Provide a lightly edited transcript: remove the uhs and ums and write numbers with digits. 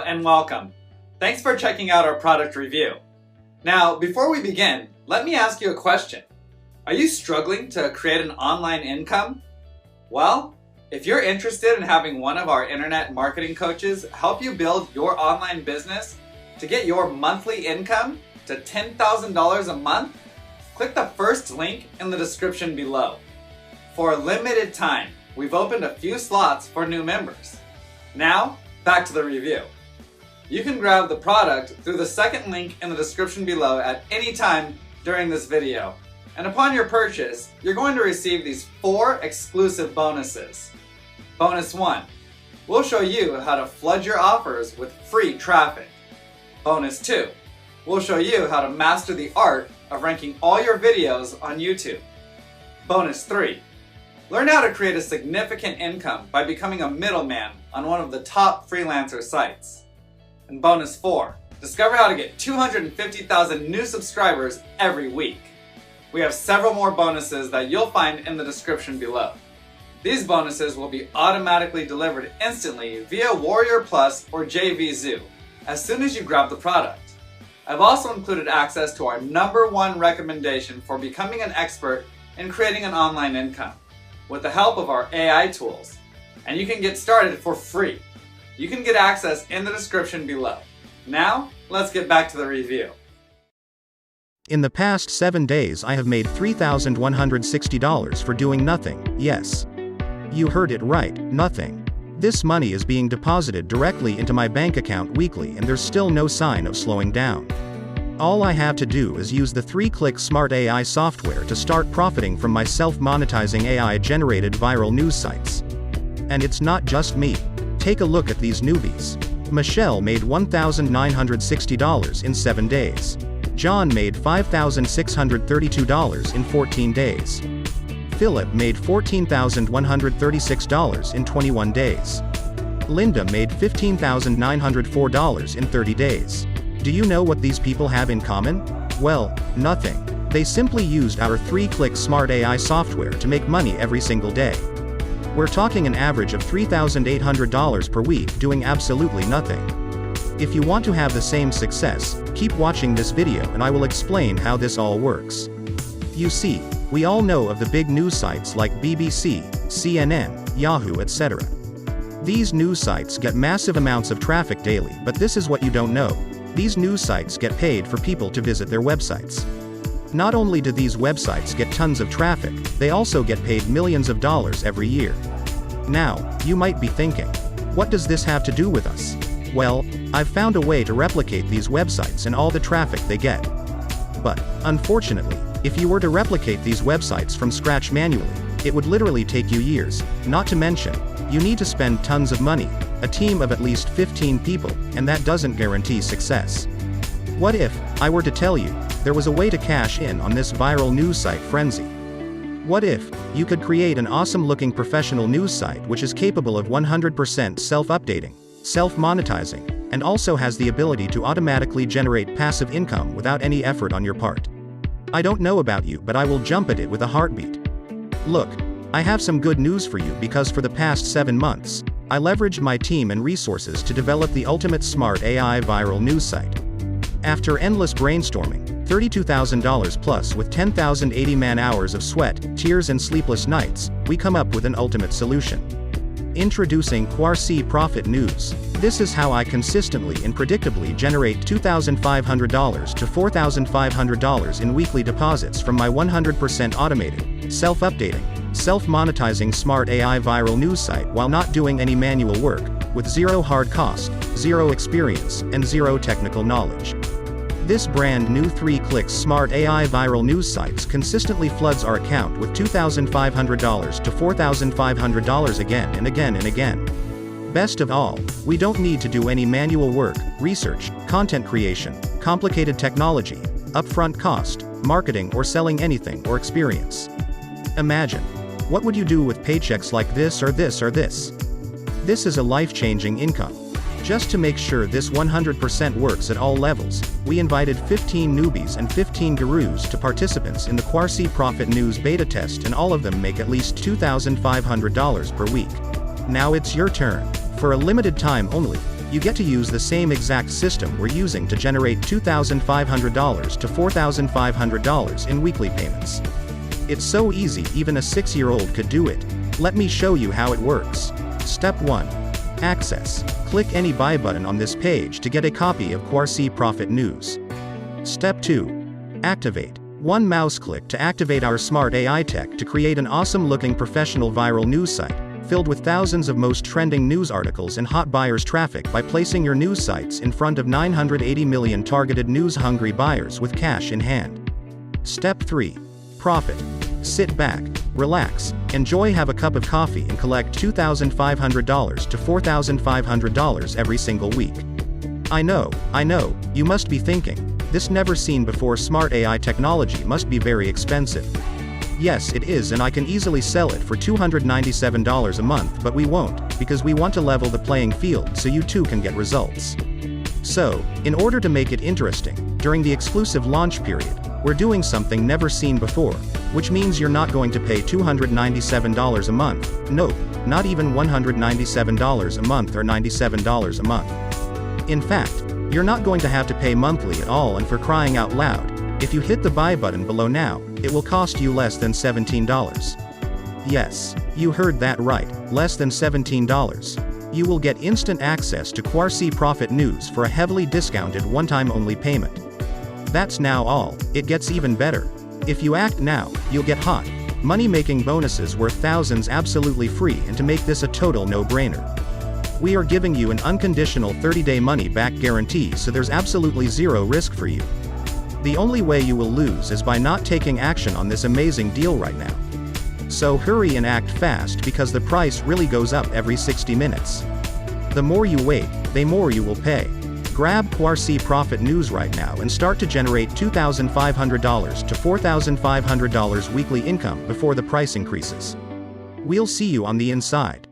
and welcome. Thanks for checking out our product review. Now, before we begin, let me ask you a question. Are you struggling to create an online income? Well, if you're interested in having one of our internet marketing coaches help you build your online business to get your monthly income to $10,000 a month, click the first link in the description below. For a limited time, we've opened a few slots for new members. Now, back to the review. You can grab the product through the second link in the description below at any time during this video. And upon your purchase, you're going to receive these 4 exclusive bonuses. Bonus 1, we'll show you how to flood your offers with free traffic. Bonus 2, we'll show you how to master the art of ranking all your videos on YouTube. Bonus 3, learn how to create a significant income by becoming a middleman on one of the top freelancer sites. And bonus 4, discover how to get 250,000 new subscribers every week. We have several more bonuses that you'll find in the description below. These bonuses will be automatically delivered instantly via Warrior Plus or JVZoo as soon as you grab the product. I've also included access to our #1 recommendation for becoming an expert in creating an online income with the help of our AI tools. And you can get started for free. You can get access in the description below. Now, let's get back to the review. In the past 7 days I have made $3,160 for doing nothing. Yes. You heard it right, nothing. This money is being deposited directly into my bank account weekly and there's still no sign of slowing down. All I have to do is use the 3-click smart AI software to start profiting from my self-monetizing AI-generated viral news sites. And it's not just me. Take a look at these newbies. Michelle made $1,960 in 7 days. John made $5,632 in 14 days. Philip made $14,136 in 21 days. Linda made $15,904 in 30 days. Do you know what these people have in common? Well, nothing. They simply used our 3-click smart AI software to make money every single day. We're talking an average of $3,800 per week doing absolutely nothing. If you want to have the same success, keep watching this video and I will explain how this all works. You see, we all know of the big news sites like BBC, CNN, Yahoo, etc. These news sites get massive amounts of traffic daily, but this is what you don't know. These news sites get paid for people to visit their websites. Not only do these websites get tons of traffic, they also get paid millions of dollars every year. Now, you might be thinking, what does this have to do with us? Well, I've found a way to replicate these websites and all the traffic they get. But, unfortunately, if you were to replicate these websites from scratch manually, it would literally take you years, not to mention, you need to spend tons of money, a team of at least 15 people, and that doesn't guarantee success. What if I were to tell you there was a way to cash in on this viral news site frenzy? What if you could create an awesome-looking professional news site which is capable of 100% self-updating, self-monetizing, and also has the ability to automatically generate passive income without any effort on your part? I don't know about you, but I will jump at it with a heartbeat. Look, I have some good news for you because for the past 7 months, I leveraged my team and resources to develop the ultimate smart AI viral news site. After endless brainstorming, $32,000 plus with 10,080 man-hours of sweat, tears and sleepless nights, we come up with an ultimate solution. Introducing Quarsi Profit News. This is how I consistently and predictably generate $2,500 to $4,500 in weekly deposits from my 100% automated, self-updating, self-monetizing smart AI viral news site while not doing any manual work, with zero hard cost, zero experience, and zero technical knowledge. This brand new 3-click smart AI viral news sites consistently floods our account with $2,500 to $4,500 again and again and again. Best of all, we don't need to do any manual work, research, content creation, complicated technology, upfront cost, marketing or selling anything or experience. Imagine, what would you do with paychecks like this or this or this? This is a life-changing income. Just to make sure this 100% works at all levels, we invited 15 newbies and 15 gurus to participants in the Quarsi Profit News beta test, and all of them make at least $2,500 per week. Now it's your turn. For a limited time only, You get to use the same exact system we're using to generate $2,500 to $4,500 in weekly payments. It's so easy even a 6-year-old could do it. Let me show you how it works. Step 1. Access. Click any buy button on this page to get a copy of Quarsi Profit News. Step 2. Activate. One mouse click to activate our smart AI tech to create an awesome-looking professional viral news site, filled with thousands of most trending news articles and hot buyers traffic by placing your news sites in front of 980 million targeted news-hungry buyers with cash in hand. Step 3. Profit. Sit back, relax, enjoy, have a cup of coffee and collect $2,500 to $4,500 every single week. I know, you must be thinking, this never-seen-before smart AI technology must be very expensive. Yes, it is, and I can easily sell it for $297 a month, but we won't, because we want to level the playing field so you too can get results. So, in order to make it interesting, during the exclusive launch period, we're doing something never seen before, which means you're not going to pay $297 a month, nope, not even $197 a month or $97 a month. In fact, you're not going to have to pay monthly at all, and for crying out loud, if you hit the buy button below now, it will cost you less than $17. Yes, you heard that right, less than $17. You will get instant access to Quarsi Profit News for a heavily discounted one-time only payment. That's now all, it gets even better. If you act now, you'll get hot, money-making bonuses worth thousands absolutely free, and to make this a total no-brainer, we are giving you an unconditional 30-day money-back guarantee, so there's absolutely zero risk for you. The only way you will lose is by not taking action on this amazing deal right now. So hurry and act fast, because the price really goes up every 60 minutes. The more you wait, the more you will pay. Grab Quarsi Profit News right now and start to generate $2,500 to $4,500 weekly income before the price increases. We'll see you on the inside.